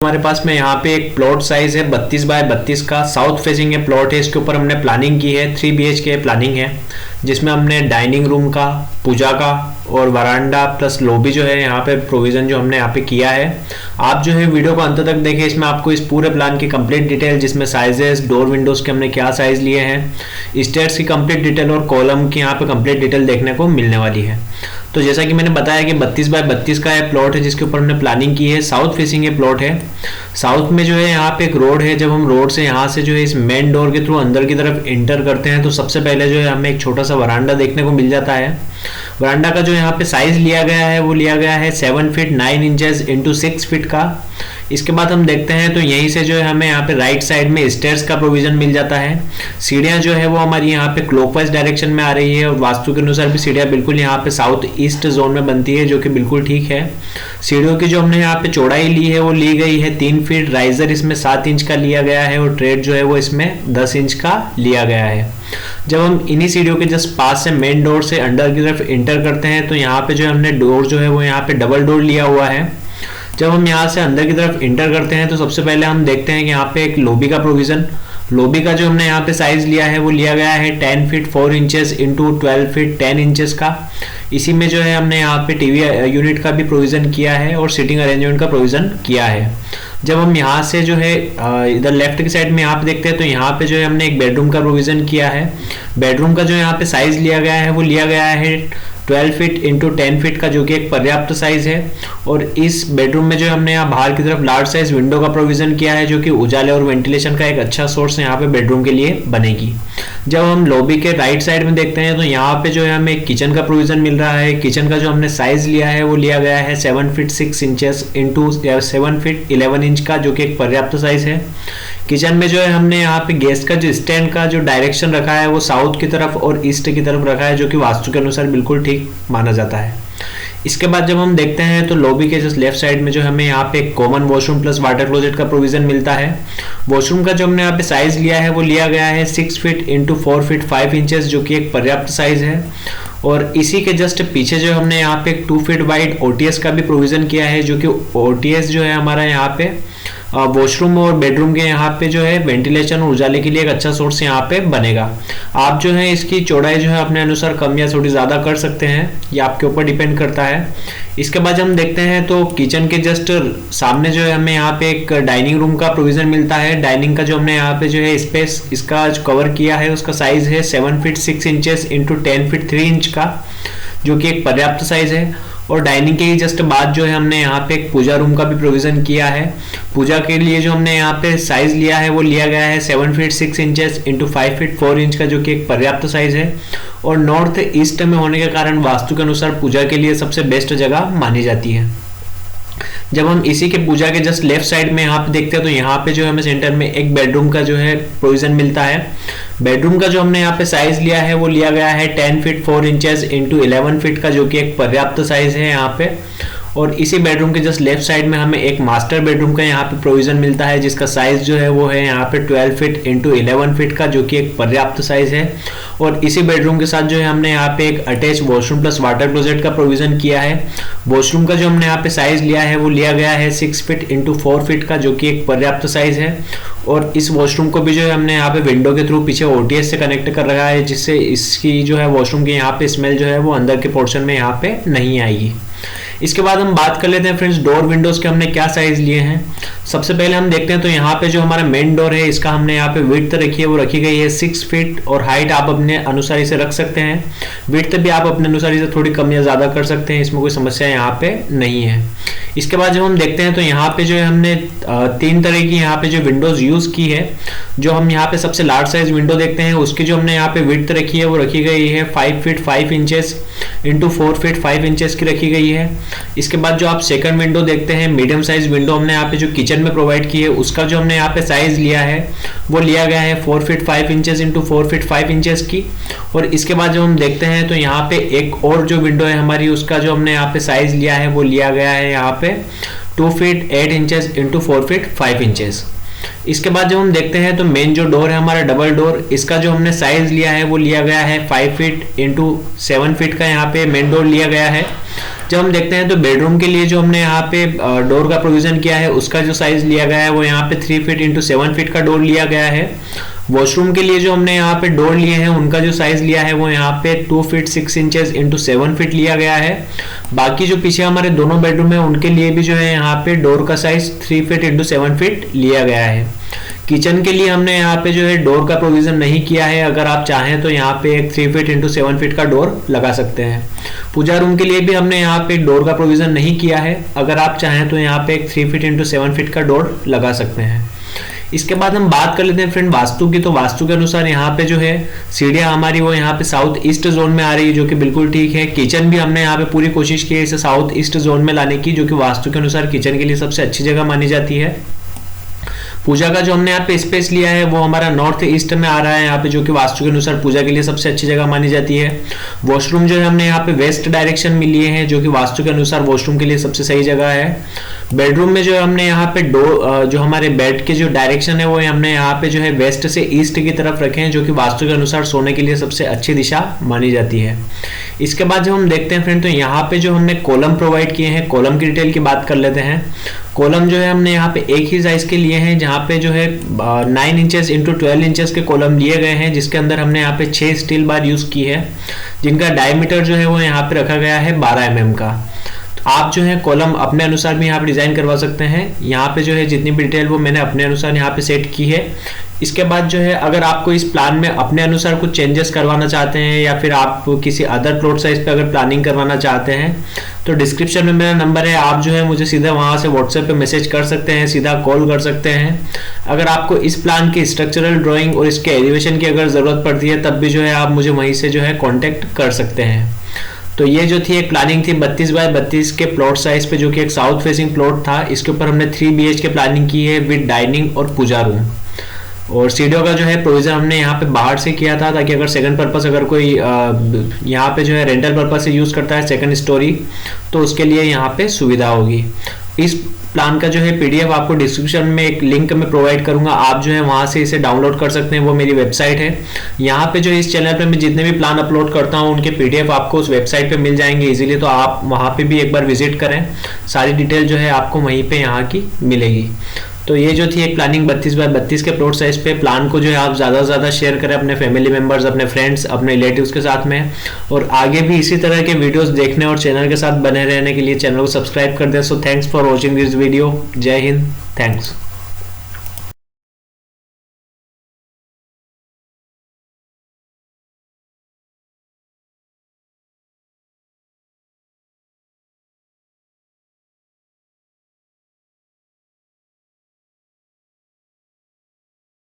हमारे पास में यहाँ पे एक प्लॉट साइज है 32 बाय 32 का, साउथ फेसिंग है प्लॉट है। इसके ऊपर हमने प्लानिंग की है, 3 BHK प्लानिंग है, जिसमें हमने डाइनिंग रूम का, पूजा का और वरांडा प्लस लॉबी जो है यहाँ पे प्रोविजन जो हमने यहाँ पे किया है। आप जो है वीडियो को अंत तक देखें, इसमें आपको इस पूरे प्लान की कंप्लीट डिटेल, जिसमें साइजेस, डोर विंडोज के हमने क्या साइज लिए हैं, स्टेयर्स की कंप्लीट डिटेल और कॉलम की यहाँ पे कंप्लीट डिटेल देखने को मिलने वाली है। तो जैसा कि मैंने बताया कि 32 बाय 32 का ये प्लॉट है, जिसके ऊपर हमने प्लानिंग की है। साउथ फेसिंग ये प्लॉट है। साउथ में जो है यहाँ पे एक रोड है। जब हम रोड से यहाँ से जो है इस मेन डोर के थ्रू अंदर की तरफ एंटर करते हैं तो सबसे पहले जो है हमें एक छोटा सा वरांडा देखने को मिल जाता है। वरांडा का जो यहाँ पे साइज लिया गया है वो लिया गया है 7 फीट 9 इंचेस इंटू 6 फीट का। इसके बाद हम देखते हैं तो यहीं से जो है हमें यहाँ पे राइट साइड में स्टेयर्स का प्रोविजन मिल जाता है। सीढ़ियाँ जो है वो हमारी यहाँ पे क्लॉकवाइज डायरेक्शन में आ रही है और वास्तु के अनुसार भी सीढ़ियाँ बिल्कुल यहाँ पे साउथ ईस्ट जोन में बनती है, जो कि बिल्कुल ठीक है। सीढ़ियों की जो हमने यहाँ पे चौड़ाई ली है वो ली गई है 3 फीट, राइजर इसमें 7 इंच का लिया गया है और ट्रेड जो है वो इसमें 10 इंच का लिया गया है। जब हम इन्हीं सीढ़ियों के जस्ट पास से मेन डोर से अंदर की तरफ एंटर करते हैं तो यहाँ पे जो हमने डोर जो है वो यहाँ पे डबल डोर लिया हुआ है। जब हम यहाँ से अंदर की तरफ एंटर करते हैं तो सबसे पहले हम देखते हैं कि यहाँ पे एक लॉबी का प्रोविजन, लॉबी का जो हमने यहाँ पे साइज लिया है वो लिया गया है 10 feet 4 inches into 12 feet 10 inches का। इसी में जो है हमने यहाँ पे टीवी यूनिट का भी प्रोविजन किया है और सीटिंग अरेंजमेंट का प्रोविजन किया है। जब हम यहाँ से जो है इधर लेफ्ट की साइड में यहाँ पे देखते हैं तो यहाँ पे जो है हमने एक बेडरूम का प्रोविजन किया है। बेडरूम का जो यहाँ पे साइज लिया गया है वो लिया गया है 12 फीट इंटू 10 फीट का, जो कि एक पर्याप्त साइज है। और इस बेडरूम में जो हमने यहाँ बाहर की तरफ लार्ज साइज विंडो का प्रोविजन किया है, जो कि उजाले और वेंटिलेशन का एक अच्छा सोर्स यहाँ पे बेडरूम के लिए बनेगी। जब हम लॉबी के राइट साइड में देखते हैं तो यहाँ पे जो है हमें एक किचन का प्रोविजन मिल रहा है। किचन का जो हमने साइज लिया है वो लिया गया है 7 feet 6 inches into 7 feet 11 inch का, जो कि एक पर्याप्त साइज है। किचन में जो है हमने यहाँ पे गैस का जो स्टैंड का जो डायरेक्शन रखा है वो साउथ की तरफ और ईस्ट की तरफ रखा है, जो कि वास्तु के अनुसार बिल्कुल ठीक माना जाता है। इसके बाद जब हम देखते हैं तो लॉबी के जस्ट लेफ्ट साइड में जो हमें यहाँ पे एक common washroom plus water closet का प्रोविजन मिलता है। वॉशरूम का जो हमने यहाँ पे साइज लिया है वो लिया गया है 6 फीट इंटू 4 फीट 5 इंचेस, जो कि एक पर्याप्त साइज है। और इसी के जस्ट पीछे जो हमने यहाँ पे 2 फीट वाइड OTS का भी प्रोविजन किया है, जो कि OTS जो है हमारा यहाँ पे वॉशरूम और बेडरूम के यहाँ पे जो है वेंटिलेशन और उजाले के लिए एक अच्छा सोर्स यहाँ पे बनेगा। आप जो है इसकी चौड़ाई जो है अपने अनुसार कम या थोड़ी ज़्यादा कर सकते हैं, ये आपके ऊपर डिपेंड करता है। इसके बाद हम देखते हैं तो किचन के जस्ट सामने जो है हमें यहाँ पे एक डाइनिंग रूम का प्रोविजन मिलता है। डाइनिंग का जो हमने यहाँ पे जो है स्पेस इसका कवर किया है, उसका साइज है 7 feet 6 inches into 10 feet 3 inch का, जो कि एक पर्याप्त साइज है। और डाइनिंग के ही जस्ट बाद जो है हमने यहाँ पे एक पूजा रूम का भी प्रोविजन किया है। पूजा के लिए जो हमने यहाँ पे साइज लिया है वो लिया गया है 7 feet 6 inches into 5 feet 4 inch का, जो कि एक पर्याप्त साइज है। और नॉर्थ ईस्ट में होने के कारण वास्तु के अनुसार पूजा के लिए सबसे बेस्ट जगह मानी जाती है। जब हम इसी के पूजा के जस्ट लेफ्ट साइड में यहाँ पे देखते हैं तो यहाँ पे जो हमें सेंटर में एक बेडरूम का जो है प्रोविजन मिलता है। बेडरूम का जो हमने यहाँ पे साइज लिया है वो लिया गया है 10 फीट 4 इंचेस इंटू 11 फीट का, जो कि एक पर्याप्त साइज है यहाँ पे। और इसी बेडरूम के जस्ट लेफ्ट साइड में हमें एक मास्टर बेडरूम का यहाँ पे प्रोविजन मिलता है, जिसका साइज जो है वो है यहाँ पे 12 फीट इंटू 11 फीट का, जो कि एक पर्याप्त साइज है। और इसी बेडरूम के साथ जो है हमने यहाँ पे एक attach washroom plus water closet का प्रोविजन किया है। वॉशरूम का जो हमने यहाँ पे साइज लिया है वो लिया गया है 6 फीट इंटू 4 फीट का, जो कि एक पर्याप्त साइज है। और इस वॉशरूम को भी जो है हमने यहाँ पे विंडो के थ्रू पीछे OTS से कनेक्ट कर रखा है, जिससे इसकी जो है वॉशरूम की यहाँ पे स्मेल जो है वो अंदर के पोर्शन में यहाँ पे नहीं आएगी। इसके बाद हम बात कर लेते हैं फ्रेंड्स डोर विंडोज के हमने क्या साइज लिए हैं। सबसे पहले हम देखते हैं तो यहाँ पे जो हमारा मेन डोर है इसका हमने यहाँ पे विड्थ रखी है वो रखी गई है 6 फीट और हाइट आप अपने अनुसार इसे रख सकते हैं। विड्थ भी आप अपने अनुसार इसे थोड़ी कम या ज़्यादा कर सकते हैं, इसमें कोई समस्या यहाँ पे नहीं है। इसके बाद जब हम देखते हैं तो यहाँ पे जो है हमने 3 तरह की यहाँ पे जो विंडोज यूज़ की है। जो हम यहाँ पे सबसे लार्ज साइज विंडो देखते हैं उसकी जो हमने यहाँ पे विड्थ रखी है वो रखी गई है 5 feet 5 inches into 4 feet 5 inches की रखी गई है। इसके बाद जो आप सेकंड विंडो देखते हैं मीडियम साइज विंडो हमने यहाँ पे जो किचन में प्रोवाइड की है उसका जो हमने यहाँ पे साइज लिया है वो लिया गया है 4 feet 5 inches into 4 feet 5 inches की। और इसके बाद जब हम देखते हैं तो यहाँ पे एक और जो विंडो है हमारी उसका जो हमने यहाँ पे साइज लिया है वो लिया गया है यहाँ पे 2 feet 8 inches into 4 feet 5 inches. इसके बाद जब हम देखते हैं तो मेन जो डोर है हमारा डबल डोर, इसका जो हमने साइज लिया है वो लिया गया है 5 फीट इंटू 7 फीट का यहाँ पे मेन डोर लिया गया है। जब हम देखते हैं तो बेडरूम के लिए जो हमने यहाँ पे डोर का प्रोविजन किया है उसका जो साइज लिया गया है वो यहाँ पे 3 फीट इंटू 7 फीट का डोर लिया गया है। वॉशरूम के लिए जो हमने यहाँ पे डोर लिए हैं उनका जो साइज लिया है वो यहाँ पे 2 फीट 6 इंचेस इंटू 7 फीट लिया गया है। बाकी जो पीछे हमारे दोनों बेडरूम है उनके लिए भी जो है यहाँ पे डोर का साइज 3 फीट इंटू 7 फीट लिया गया है। किचन के लिए हमने यहाँ पे जो है डोर का प्रोविजन नहीं किया है, अगर आप चाहें तो यहाँ पे एक 3 फीट इंटू 7 फीट का डोर लगा सकते हैं। पूजा रूम के लिए भी हमने यहाँ पे डोर का प्रोविजन नहीं किया है, अगर आप चाहें तो यहाँ पे एक 3 फीट इंटू 7 फीट का डोर लगा सकते हैं। इसके बाद हम बात कर लेते हैं फ्रेंड वास्तु की। तो वास्तु के अनुसार यहाँ पे जो है सीढ़ियाँ हमारी वो यहाँ पे साउथ ईस्ट जोन में आ रही है, जो कि बिल्कुल ठीक है। किचन भी हमने यहाँ पे पूरी कोशिश की है इसे साउथ ईस्ट जोन में लाने की, जो कि वास्तु के अनुसार किचन के लिए सबसे अच्छी जगह मानी जाती है। पूजा का जो हमने यहाँ पे स्पेस लिया है वो हमारा नॉर्थ ईस्ट में आ रहा है यहाँ पे, जो कि वास्तु के अनुसार पूजा के लिए सबसे अच्छी जगह मानी जाती है। वॉशरूम जो है हमने यहाँ पे वेस्ट डायरेक्शन में लिए हैं, जो कि वास्तु के अनुसार वॉशरूम के लिए सबसे सही जगह है। बेडरूम में जो है हमने यहाँ पे जो हमारे बेड के जो डायरेक्शन है वो हमने यहाँ पे जो है वेस्ट से ईस्ट की तरफ रखे हैं, जो कि वास्तु के अनुसार सोने के लिए सबसे अच्छी दिशा मानी जाती है। इसके बाद जब हम देखते हैं फ्रेंड तो यहाँ पे जो हमने कॉलम प्रोवाइड किए हैं, कॉलम की डिटेल की बात कर लेते हैं। कॉलम जो है हमने यहाँ पे एक ही साइज के लिए हैं, जहाँ पे जो है 9 इंचेस इंटू 12 इंचेस के कॉलम लिए गए हैं, जिसके अंदर हमने यहाँ पे 6 स्टील बार यूज की है, जिनका डायमीटर जो है वो यहाँ पे रखा गया है 12 mm का। आप जो है कॉलम अपने अनुसार भी यहाँ पे डिजाइन करवा सकते हैं। यहाँ पे जो है जितनी भी डिटेल वो मैंने अपने अनुसार यहाँ पे सेट की है। इसके बाद जो है अगर आपको इस प्लान में अपने अनुसार कुछ चेंजेस करवाना चाहते हैं या फिर आप किसी अदर प्लॉट साइज पे अगर प्लानिंग करवाना चाहते हैं तो डिस्क्रिप्शन में मेरा नंबर है, आप जो है मुझे सीधा वहां से व्हाट्सएप पे मैसेज कर सकते हैं, सीधा कॉल कर सकते हैं। अगर आपको इस प्लान की स्ट्रक्चरल ड्राइंग और इसके एलिवेशन की अगर जरूरत पड़ती है तब भी जो है आप मुझे वहीं से जो है कॉन्टेक्ट कर सकते हैं। तो ये जो थी एक प्लानिंग थी 32 बाय 32 के प्लॉट साइज पे, जो कि एक साउथ फेसिंग प्लॉट था। इसके ऊपर हमने 3 BHK प्लानिंग की है विद डाइनिंग और पूजा रूम। और सीढ़ियों का जो है प्रोविजन हमने यहाँ पे बाहर से किया था, ताकि अगर सेकंड पर्पस अगर कोई यहाँ पे जो है रेंटल पर्पस से यूज करता है सेकंड स्टोरी तो उसके लिए यहाँ पे सुविधा होगी। इस प्लान का जो है PDF आपको डिस्क्रिप्शन में एक लिंक में प्रोवाइड करूंगा, आप जो है वहां से इसे डाउनलोड कर सकते हैं, वो मेरी वेबसाइट है। यहाँ पे जो इस चैनल पे मैं जितने भी प्लान अपलोड करता हूँ उनके PDF आपको उस वेबसाइट पे मिल जाएंगे इजीली, तो आप वहां पे भी एक बार विजिट करें, सारी डिटेल जो है आपको वहीं पे यहाँ की मिलेगी। तो ये जो थी एक प्लानिंग 32 बाय 32 के प्लॉट साइज पे। प्लान को जो है आप ज़्यादा से ज़्यादा शेयर करें अपने फैमिली मेंबर्स, अपने फ्रेंड्स, अपने रिलेटिव्स के साथ में, और आगे भी इसी तरह के वीडियोस देखने और चैनल के साथ बने रहने के लिए चैनल को सब्सक्राइब कर दें। So thanks for watching this video. जय हिंद, थैंक्स।